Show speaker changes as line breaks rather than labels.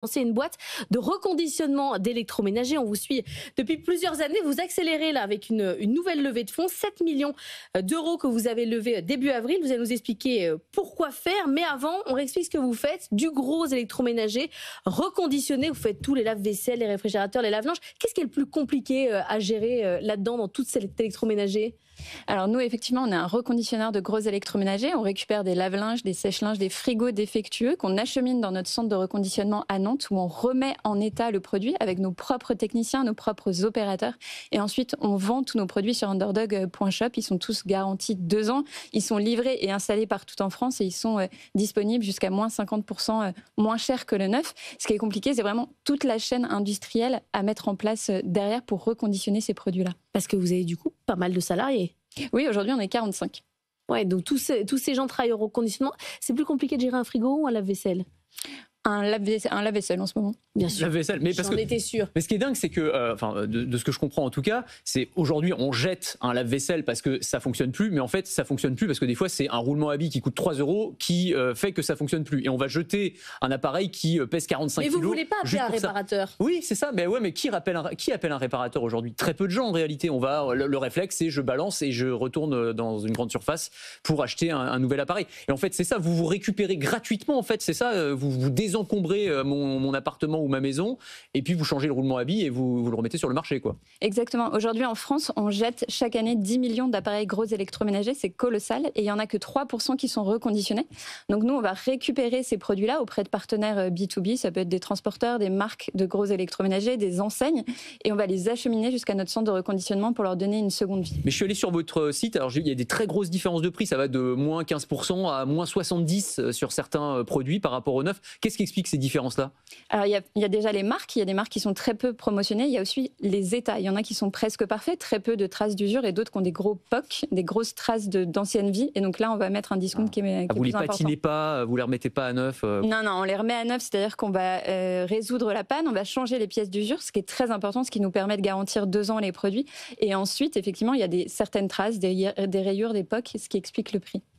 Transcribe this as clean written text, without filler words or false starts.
C'est une boîte de reconditionnement d'électroménager. On vous suit depuis plusieurs années. Vous accélérez là avec une nouvelle levée de fonds, 7 millions d'euros que vous avez levé début avril. Vous allez nous expliquer pourquoi faire. Mais avant, on explique ce que vous faites. Du gros électroménager reconditionné. Vous faites tous les lave-vaisselle, les réfrigérateurs, les lave-linges. Qu'est-ce qui est le plus compliqué à gérer là-dedans dans tout cet électroménager?
Alors nous, effectivement, on est un reconditionneur de gros électroménagers. On récupère des lave-linges, des sèche-linges, des frigos défectueux qu'on achemine dans notre centre de reconditionnement à Nantes où on remet en état le produit avec nos propres techniciens, nos propres opérateurs. Et ensuite, on vend tous nos produits sur underdog.shop. Ils sont tous garantis 2 ans. Ils sont livrés et installés partout en France et ils sont disponibles jusqu'à moins 50% moins cher que le neuf. Ce qui est compliqué, c'est vraiment toute la chaîne industrielle à mettre en place derrière pour reconditionner ces produits-là.
Parce que vous avez du coup pas mal de salariés.
Oui, aujourd'hui, on est 45.
Ouais, donc tous ces gens travaillent au reconditionnement. C'est plus compliqué de gérer un frigo ou un lave-vaisselle?
Un lave-vaisselle en ce moment.
Bien sûr.
Lave-vaisselle, mais parce
J'en
que
étais sûre.
Mais ce qui est dingue, c'est que, de ce que je comprends en tout cas, c'est aujourd'hui on jette un lave-vaisselle parce que ça fonctionne plus, mais en fait ça fonctionne plus parce que des fois c'est un roulement à billes qui coûte 3 euros qui fait que ça fonctionne plus. Et on va jeter un appareil qui pèse 45 kilos.
Mais vous voulez pas appeler un réparateur?
Oui, c'est ça. Mais qui appelle un réparateur aujourd'hui? Très peu de gens en réalité. Le réflexe, c'est je balance et je retourne dans une grande surface pour acheter un nouvel appareil. Et en fait c'est ça, vous récupérez gratuitement. En fait c'est ça, vous désencombrez mon appartement ou ma maison. Et puis vous changez le roulement à billes et vous le remettez sur le marché, quoi.
Exactement. Aujourd'hui, en France, on jette chaque année 10 millions d'appareils gros électroménagers. C'est colossal. Et il n'y en a que 3% qui sont reconditionnés. Donc nous, on va récupérer ces produits-là auprès de partenaires B2B. Ça peut être des transporteurs, des marques de gros électroménagers, des enseignes. Et on va les acheminer jusqu'à notre centre de reconditionnement pour leur donner une seconde vie.
Mais je suis allé sur votre site. Alors il y a des très grosses différences de prix. Ça va de moins 15% à moins 70% sur certains produits par rapport au neuf. Qu'est-ce qui explique ces différences-là?
Alors il y a déjà les marques. Il y a des marques qui sont très peu promotionnées. Il y a aussi les états. Il y en a qui sont presque parfaits, très peu de traces d'usure et d'autres qui ont des gros POC, des grosses traces d'ancienne vie. Et donc là, on va mettre un discount qui est
vous
plus
les
important.
patinez pas, vous les remettez pas à neuf
Non, on les remet à neuf, c'est-à-dire qu'on va résoudre la panne, on va changer les pièces d'usure, ce qui est très important, ce qui nous permet de garantir 2 ans les produits. Et ensuite, effectivement, il y a certaines traces, des rayures, des POC, ce qui explique le prix.